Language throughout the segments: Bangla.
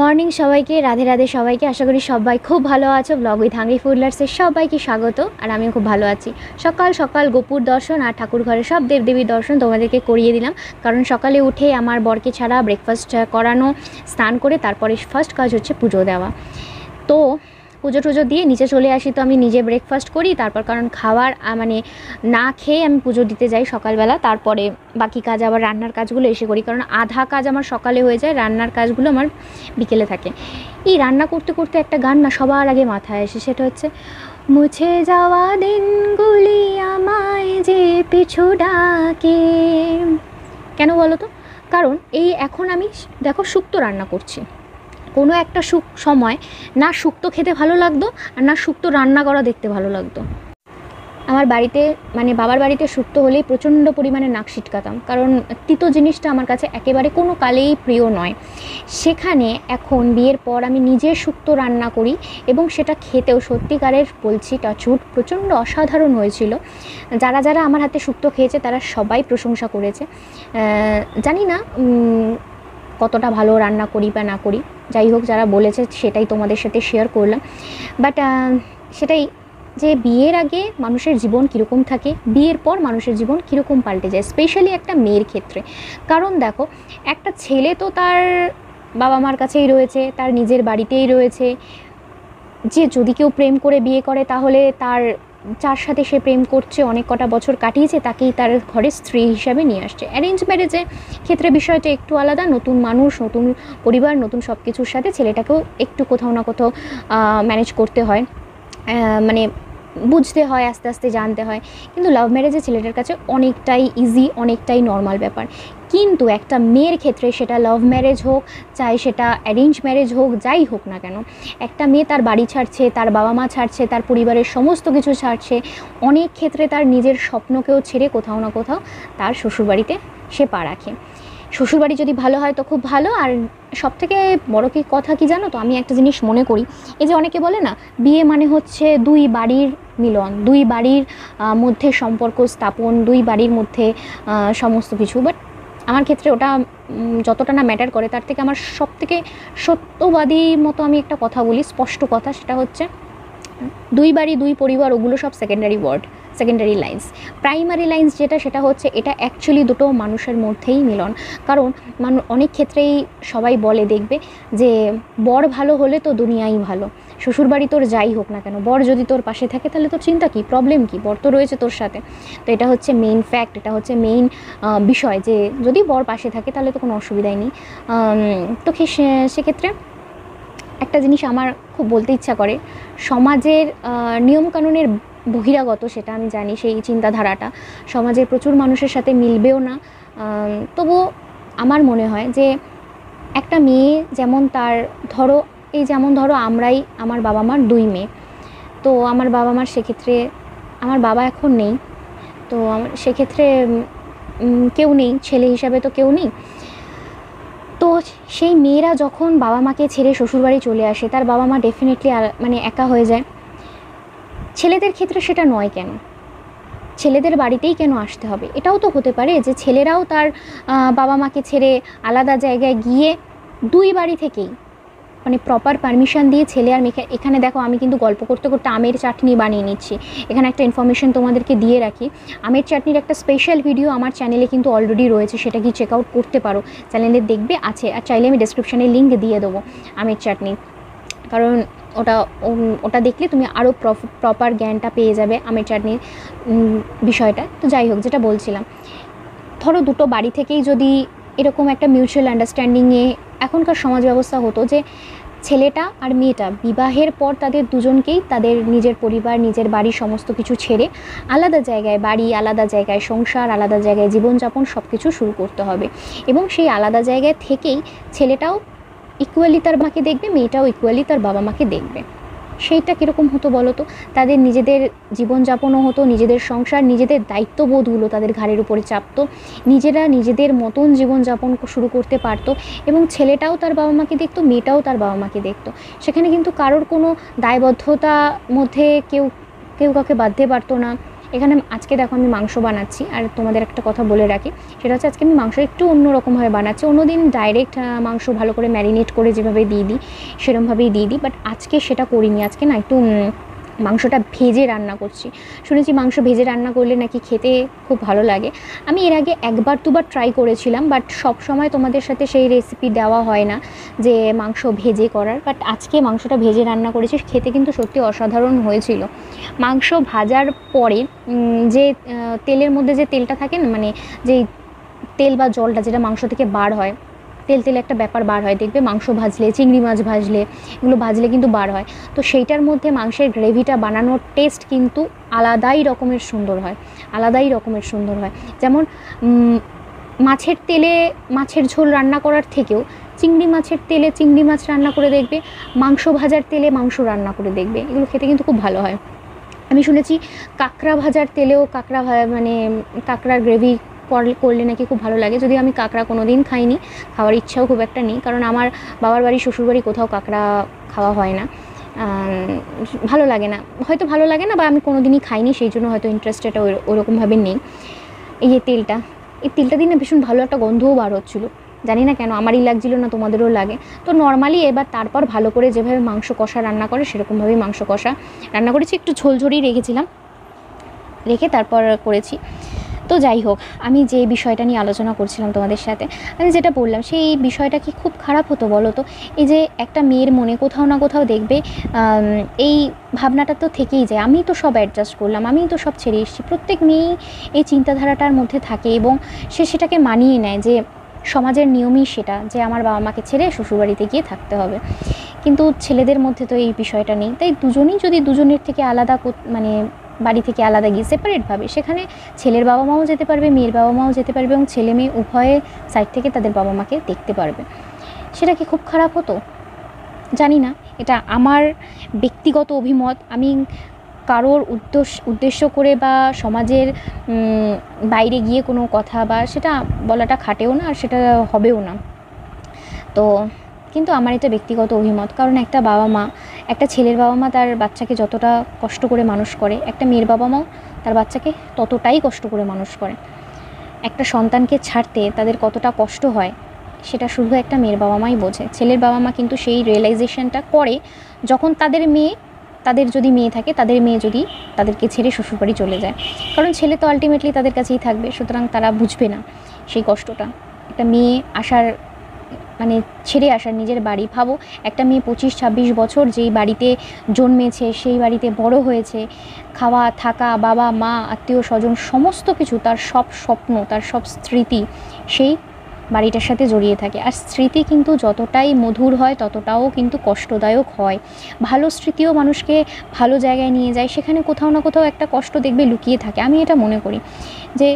মর্নিং সবাইকে, রাধে রাধে সবাইকে। আশা করি সবাই খুব ভালো আছো। ব্লগ উইথ হাংরি ফুডলার্সের সবাইকে স্বাগত। আর আমিও খুব ভালো আছি। সকাল সকাল গোপুর দর্শন আর ঠাকুর ঘরে সব দেবদেবীর দর্শন তোমাদেরকে করিয়ে দিলাম, কারণ সকালে উঠে আমার বরকে ছাড়া ব্রেকফাস্ট করানো, স্নান করে তারপরে ফার্স্ট কাজ হচ্ছে পুজো দেওয়া। তো পুজো টুজো দিয়ে নিচে চলে আসি, তো আমি নিজে ব্রেকফাস্ট করি, তারপর কারণ খাবার মানে না খেয়ে আমি পুজো দিতে যাই সকালবেলা। তারপরে বাকি কাজ আবার রান্নার কাজগুলো এসে করি, কারণ আধা কাজ আমার সকালে হয়ে যায়, রান্নার কাজগুলো আমার বিকেলে থাকে। এই রান্না করতে করতে একটা গান না সবার আগে মাথায় আসে, সেটা হচ্ছে মুছে যাওয়া দিনগুলি আমায় যে পিছু ডাকে। কেন বলো তো? কারণ এই এখন আমি দেখো শুক্তো রান্না করছি, কোনো একটা সময় না শুক্তো খেতে ভালো লাগতো আর না শুক্তো রান্না করা দেখতে ভালো লাগতো। আমার বাড়িতে মানে বাবার বাড়িতে শুক্তো হলেই প্রচণ্ড পরিমাণে নাক ছিটকাতাম, কারণ তিতো জিনিসটা আমার কাছে একেবারে কোনো কালেই প্রিয় নয়। সেখানে এখন বিয়ের পর আমি নিজে শুক্তো রান্না করি এবং সেটা খেতেও সত্যিকারের বলছি টাচউড প্রচণ্ড অসাধারণ হয়েছিল। যারা যারা আমার হাতে শুক্তো খেয়েছে তারা সবাই প্রশংসা করেছে। জানি না কতটা ভালো রান্না করি বা না করি, যাই হোক যারা বলেছে সেটাই তোমাদের সাথে শেয়ার করলাম। বাট সেটাই যে বিয়ের আগে মানুষের জীবন কীরকম থাকে, বিয়ের পর মানুষের জীবন কীরকম পাল্টে যায়, স্পেশালি একটা মেয়ের ক্ষেত্রে। কারণ দেখো, একটা ছেলে তো তার বাবা মার কাছেই রয়েছে, তার নিজের বাড়িতেই রয়েছে। যে যদি কেউ প্রেম করে বিয়ে করে তাহলে তার যার সাথে সে প্রেম করছে, অনেক কটা বছর কাটিয়েছে, তাকেই তার ঘরে স্ত্রী হিসাবে নিয়ে আসছে। অ্যারেঞ্জ ম্যারেজের ক্ষেত্রে বিষয়টা একটু আলাদা, নতুন মানুষ, নতুন পরিবার, নতুন সব কিছুর সাথে ছেলেটাকেও একটু কোথাও না কোথাও ম্যানেজ করতে হয়, মানে বুঝতে হয়, আস্তে আস্তে জানতে হয়। কিন্তু লাভ ম্যারেজে ছেলেটার কাছে অনেকটাই ইজি, অনেকটাই নর্মাল ব্যাপার। কিন্তু একটা মেয়ের ক্ষেত্রে, সেটা লাভ ম্যারেজ হোক, চাই সেটা অ্যারেঞ্জ ম্যারেজ হোক, যাই হোক না কেন, একটা মেয়ে তার বাড়ি ছাড়ছে, তার বাবা মা ছাড়ছে, তার পরিবারের সমস্ত কিছু ছাড়ছে, অনেক ক্ষেত্রে তার নিজের স্বপ্নকেও ছেড়ে কোথাও না কোথাও তার শ্বশুরবাড়িতে সে পা রাখে। শ্বশুরবাড়ি যদি ভালো হয় তো খুব ভালো। আর সবথেকে বড় কি কথা কি জানো তো, আমি একটা জিনিস মনে করি, এই যে অনেকে বলে না বিয়ে মানে হচ্ছে দুই বাড়ির মিলন, দুই বাড়ির মধ্যে সম্পর্ক স্থাপন, দুই বাড়ির মধ্যে সমস্ত কিছু। বাট আমার ক্ষেত্রে ওটা যতটা না ম্যাটার করে, তার থেকে আমার সবথেকে সত্যবাদী মতো আমি একটা কথা বলি, স্পষ্ট কথা, সেটা হচ্ছে দুই বাড়ি দুই পরিবার ওগুলো সব secondary word, secondary lines. Primary lines যেটা, সেটা হচ্ছে এটা অ্যাকচুয়ালি দুটো মানুষের মধ্যেই মিলন। কারণ অনেক ক্ষেত্রেই সবাই বলে, দেখবে যে বর ভালো হলে তো দুনিয়াই ভালো। শ্বশুরবাড়ি তোর যাই হোক না কেন, বর যদি তোর পাশে থাকে তাহলে তোর চিন্তা কী, প্রবলেম কী, বর তো রয়েছে তোর সাথে। তো এটা হচ্ছে মেইন ফ্যাক্ট, এটা হচ্ছে মেইন বিষয়, যে যদি বর পাশে থাকে তাহলে তো কোনো অসুবিধাই নেই। তো সেক্ষেত্রে একটা জিনিস আমার খুব বলতে ইচ্ছা করে, সমাজের নিয়মকানুনের বহিরাগত, সেটা আমি জানি, সেই চিন্তাধারাটা সমাজের প্রচুর মানুষের সাথে মিলবেও না। তবুও আমার মনে হয় যে একটা মেয়ে যেমন তার যেমন ধরো আমরাই, আমার বাবা মার দুই মেয়ে, তো আমার বাবা মার সেক্ষেত্রে, আমার বাবা এখন নেই, তো সেক্ষেত্রে কেউ নেই, ছেলে হিসাবে তো কেউ নেই। তো সেই মেয়েরা যখন বাবা মাকে ছেড়ে শ্বশুরবাড়ি চলে আসে, তার বাবা মা ডেফিনেটলি মানে একা হয়ে যায়। ছেলেদের ক্ষেত্রে সেটা নয় কেন? ছেলেদের বাড়িতেই কেন আসতে হবে? এটাও তো হতে পারে যে ছেলেরাও তার বাবা মাকে ছেড়ে আলাদা জায়গায় গিয়ে দুই বাড়ি থেকেই মানে প্রপার পারমিশন দিয়ে ছেলে আর মেয়ে। এখানে দেখো, আমি কিন্তু গল্প করতে করতে আমের চাটনি বানিয়ে নিচ্ছি। এখানে একটা ইনফরমেশন তোমাদেরকে দিয়ে রাখি, আমের চাটনির একটা স্পেশাল ভিডিও আমার চ্যানেলে কিন্তু অলরেডি রয়েছে, সেটা কি চেক আউট করতে পারো, চ্যানেলে দেখবে আছে। আর চাইলে আমি ডেসক্রিপশানে লিঙ্ক দিয়ে দেবো আমের চাটনি, কারণ ওটা দেখলে তুমি আরও প্রপার জ্ঞানটা পেয়ে যাবে আমের চাটনির বিষয়টা। তো যাই হোক, যেটা বলছিলাম, ধরো দুটো বাড়ি থেকেই যদি এরকম একটা মিউচুয়াল আন্ডারস্ট্যান্ডিংয়ে এখনকার সমাজ ব্যবস্থা হতো, যে ছেলেটা আর মেয়েটা বিবাহের পর তাদের দুজনকেই তাদের নিজের পরিবার, নিজের বাড়ি সমস্ত কিছু ছেড়ে আলাদা জায়গায় বাড়ি, আলাদা জায়গায় সংসার, আলাদা জায়গায় জীবনযাপন সব কিছু শুরু করতে হবে, এবং সেই আলাদা জায়গায় থেকেই ছেলেটাও ইকুয়ালি তার মাকে দেখবে, মেয়েটাও ইকুয়ালি তার বাবা মাকে দেখবে, সেইটা কীরকম হতো বলো তো? তাদের নিজেদের জীবনযাপনও হতো, নিজেদের সংসার, নিজেদের দায়িত্ববোধগুলো তাদের ঘাড়ের উপরে চাপতো, নিজেরা নিজেদের মতন জীবনযাপন শুরু করতে পারতো, এবং ছেলেটাও তার বাবা মাকে দেখতো, মেয়েটাও তার বাবা মাকে দেখতো। সেখানে কিন্তু কারোর কোনো দায়বদ্ধতা মধ্যে কেউ কাউকে বাঁধতে পারতো না, এখানে আজকে দেখো আমি মাংস বানাচ্ছি, আর তোমাদের একটা কথা বলে রাখি, সেটা হচ্ছে আজকে আমি মাংস একটু অন্যরকমভাবে বানাচ্ছি। অন্যদিন ডাইরেক্ট মাংস ভালো করে ম্যারিনেট করে যেভাবে দিয়ে দিই সেরকমভাবেই দিয়ে দিই, বাট আজকে সেটা করিনি। আজকে না একটু মাংসটা ভেজে রান্না করছি। শুনেছি মাংস ভেজে রান্না করলে নাকি খেতে খুব ভালো লাগে। আমি এর আগে একবার দুবার ট্রাই করেছিলাম, বাট সব সময় তোমাদের সাথে সেই রেসিপি দেওয়া হয় না যে মাংস ভেজে করার। বাট আজকে মাংসটা ভেজে রান্না করেছি, খেতে কিন্তু সত্যি অসাধারণ হয়েছিল। মাংস ভাজার পরে যে তেলের মধ্যে যে তেলটা থাকে না, মানে যেই তেল বা জলটা যেটা মাংস থেকে বার হয়, তেল তেল একটা ব্যাপার বার হয়, দেখবে মাংস ভাজলে, চিংড়ি মাছ ভাজলে, এগুলো ভাজলে কিন্তু বার হয়। তো সেইটার মধ্যে মাংসের গ্রেভিটা বানানোর টেস্ট কিন্তু আলাদাই রকমের সুন্দর হয়, আলাদাই রকমের সুন্দর হয়। যেমন মাছের তেলে মাছের ঝোল রান্না করার থেকেও চিংড়ি মাছের তেলে চিংড়ি মাছ রান্না করে দেখবে, মাংস ভাজার তেলে মাংস রান্না করে দেখবে, এগুলো খেতে কিন্তু খুব ভালো হয়। আমি শুনেছি কাঁকড়া ভাজার তেলেও মানে কাঁকড়ার গ্রেভি করলে নাকি খুব ভালো লাগে। যদি আমি কাঁকড়া কোনো দিন খাইনি, খাওয়ার ইচ্ছাও খুব একটা নেই, কারণ আমার বাবার বাড়ি শ্বশুরবাড়ি কোথাও কাঁকড়া খাওয়া হয় না, ভালো লাগে না, হয়তো ভালো লাগে না, বা আমি কোনো দিনই খাইনি, সেই জন্য হয়তো ইন্টারেস্টেড ওরকমভাবে নেই। এই যে তেলটা, এই তেলটা দিয়ে না ভীষণ ভালো একটা গন্ধও বার হচ্ছিলো, জানি না কেন, আমারই লাগছিলো না তোমাদেরও লাগে। তো নর্মালি এবার তারপর ভালো করে যেভাবে মাংস কষা রান্না করে সেরকমভাবেই মাংস কষা রান্না করেছি, একটু ঝোলঝোড়ই রেখেছিলাম, রেখে তারপর করেছি। তো যাই হোক, আমি যে বিষয়টা নিয়ে আলোচনা করছিলাম তোমাদের সাথে, আমি যেটা বললাম সেই বিষয়টা কি খুব খারাপ হতো বলো তো? এই যে একটা মেয়ের মনে কোথাও না কোথাও দেখবে এই ভাবনাটা তো থেকেই যায়, আমি তো সব অ্যাডজাস্ট করলাম, আমি তো সব ছেড়ে এসেছি। প্রত্যেক মেয়েই এই চিন্তাধারাটার মধ্যে থাকে এবং সে সেটাকে মানিয়ে নেয় যে সমাজের নিয়মই সেটা, যে আমার বাবা মাকে ছেড়ে শ্বশুরবাড়িতে গিয়ে থাকতে হবে। কিন্তু ছেলেদের মধ্যে তো এই বিষয়টা নেই। তাই দুজনেই যদি দুজনের থেকে আলাদা, মানে বাড়ি থেকে আলাদা গিয়ে সেপারেটভাবে, সেখানে ছেলের বাবা মাও যেতে পারবে, মেয়ের বাবা মাও যেতে পারবে, এবং ছেলে মেয়ে উভয়ে সাইড থেকে তাদের বাবা মাকে দেখতে পারবে। সেটা কি খুব খারাপ হতো? জানি না, এটা আমার ব্যক্তিগত অভিমত। আমি কারোর উদ্দেশ্য করে বা সমাজের বাইরে গিয়ে কোনো কথা বা সেটা বলাটা খাটেও না, আর সেটা হবেও না। তো কিন্তু আমার এটা ব্যক্তিগত অভিমত, কারণ একটা বাবা মা, একটা ছেলের বাবা মা তার বাচ্চাকে যতটা কষ্ট করে মানুষ করে, একটা মেয়ের বাবা মাও তার বাচ্চাকে ততটাই কষ্ট করে মানুষ করে। একটা সন্তানকে ছাড়তে তাদের কতটা কষ্ট হয় সেটা শুধু একটা মেয়ের বাবা মাই বোঝে। ছেলের বাবা মা কিন্তু সেই রিয়েলাইজেশনটা করে যখন তাদের যদি মেয়ে থাকে, তাদের মেয়ে যদি তাদেরকে ছেড়ে শ্বশুরবাড়ি চলে যায়, কারণ ছেলে তো আলটিমেটলি তাদের কাছেই থাকবে, সুতরাং তারা বুঝবে না সেই কষ্টটা। একটা মেয়ে মানে ছেড়ে আসার নিজের বাড়ি, ভাবো একটা মেয়ে 25-26 বছর যেই বাড়িতে জন্মেছে, সেই বাড়িতে বড় হয়েছে, খাওয়া থাকা, বাবা মা আত্মীয় স্বজন সমস্ত কিছু, তার সব স্বপ্ন, তার সব স্মৃতি সেই বাড়িটার সাথে জড়িয়ে থাকে। আর স্মৃতি কিন্তু যতটাই মধুর হয় ততটাও কিন্তু কষ্টদায়ক হয়। ভালো স্মৃতিও মানুষকে ভালো জায়গায় নিয়ে যায়, সেখানে কোথাও না কোথাও একটা কষ্ট দেখবে লুকিয়ে থাকে। আমি এটা মনে করি যে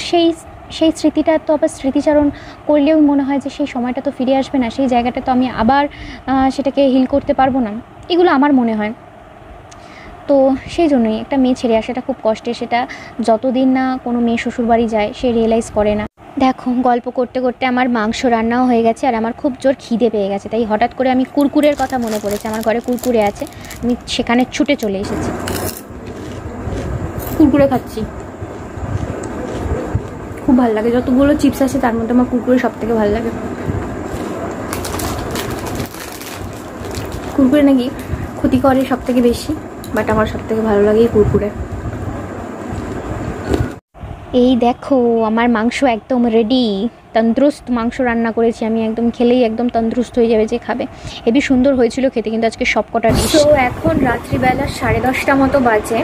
সেই স্মৃতিটা তো আবার স্মৃতিচারণ করলেও মনে হয় যে সেই সময়টা তো ফিরে আসবে না, সেই জায়গাটা তো আমি আবার সেটাকে হিল করতে পারবো না, এগুলো আমার মনে হয়। তো সেই জন্যই একটা মেয়ে ছেড়ে আসাটা খুব কষ্টের, সেটা যতদিন না কোনো মেয়ে শ্বশুরবাড়ি যায় সে রিয়েলাইজ করে না। দেখো, গল্প করতে করতে আমার মাংস রান্নাও হয়ে গেছে, আর আমার খুব জোর খিদে পেয়ে গেছে, তাই হঠাৎ করে আমি কুরকুরের কথা মনে পড়েছে। আমার ঘরে কুরকুরে আছে, আমি সেখানে ছুটে চলে এসেছি, কুরকুরে খাচ্ছি। খুব ভালো লাগে, যতগুলো চিপস আছে তার মধ্যে আমার কুরকুরে সব থেকে ভালো লাগে। কুরকুরে নাকি ক্ষতি করে সব থেকে বেশি, বাট আমার সব থেকে ভালো লাগে এই কুরকুরে। এই দেখো, আমার মাংস একদম রেডি, তন্দুরুস্ত মাংস রান্না করেছি আমি, একদম খেলেই একদম তন্দুরুস্ত হয়ে যাবে যে খাবে। হেবি সুন্দর হয়েছিল খেতে কিন্তু আজকে সব কটা ডিশ। তো এখন রাত্রিবেলা 10:30 মতো বাজে,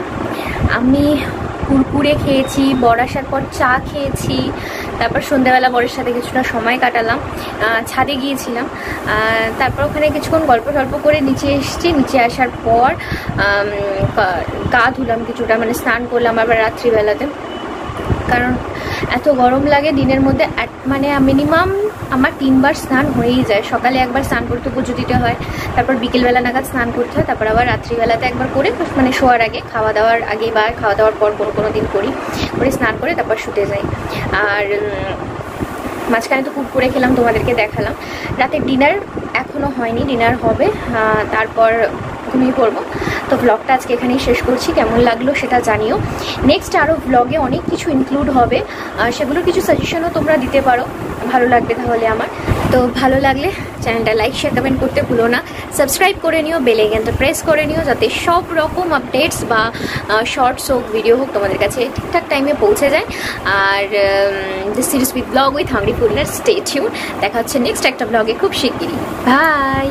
আমি কুরকুরে খেয়েছি, বর আসার পর চা খেয়েছি, তারপর সন্ধ্যাবেলা বরের সাথে কিছুটা সময় কাটালাম, ছাদে গিয়েছিলাম, তারপর ওখানে কিছুক্ষণ গল্প টল্প করে নিচে এসেছি। নিচে আসার পর গা ধুলাম কিছুটা, মানে স্নান করলাম আবার রাত্রিবেলাতে, কারণ এত গরম লাগে দিনের মধ্যে, মানে মিনিমাম আমার 3 বার স্নান হয়েই যায়। সকালে একবার স্নান করতে পুজো দিতে হয়, তারপর বিকেলবেলা নাগাদ স্নান করতে হয়, তারপর আবার রাত্রিবেলাতে একবার করে, মানে শোয়ার আগে, খাওয়া দাওয়ার আগে বা খাওয়া দাওয়ার পর কোনো দিন করে স্নান করে তারপর শুতে যাই। আর মাঝখানে তো কুরকুরে খেলাম, তোমাদেরকে দেখালাম। রাতে ডিনার এখনও হয়নি, ডিনার হবে, তারপর ঘুমিয়ে পড়বো। তো ব্লগটা আজকে এখানেই শেষ করছি, কেমন লাগলো সেটা জানিও। নেক্সট আরও ব্লগে অনেক কিছু ইনক্লুড হবে, সেগুলোর কিছু সাজেশনও তোমরা দিতে পারো, ভালো লাগবে তাহলে আমার। তো ভালো লাগলে চ্যানেলটা লাইক শেয়ার কমেন্ট করতে ভুলো না, সাবস্ক্রাইব করে নিও, বেল আইকনটা প্রেস করে নিও, যাতে সব রকম আপডেটস বা শর্টস হোক ভিডিও হোক তোমাদের কাছে ঠিকঠাক টাইমে পৌঁছে যায়। আর this series with blog with hungry foodlers, stay tune. দেখা হচ্ছে নেক্সট একটা ব্লগে খুব শিগগিরই। বাই।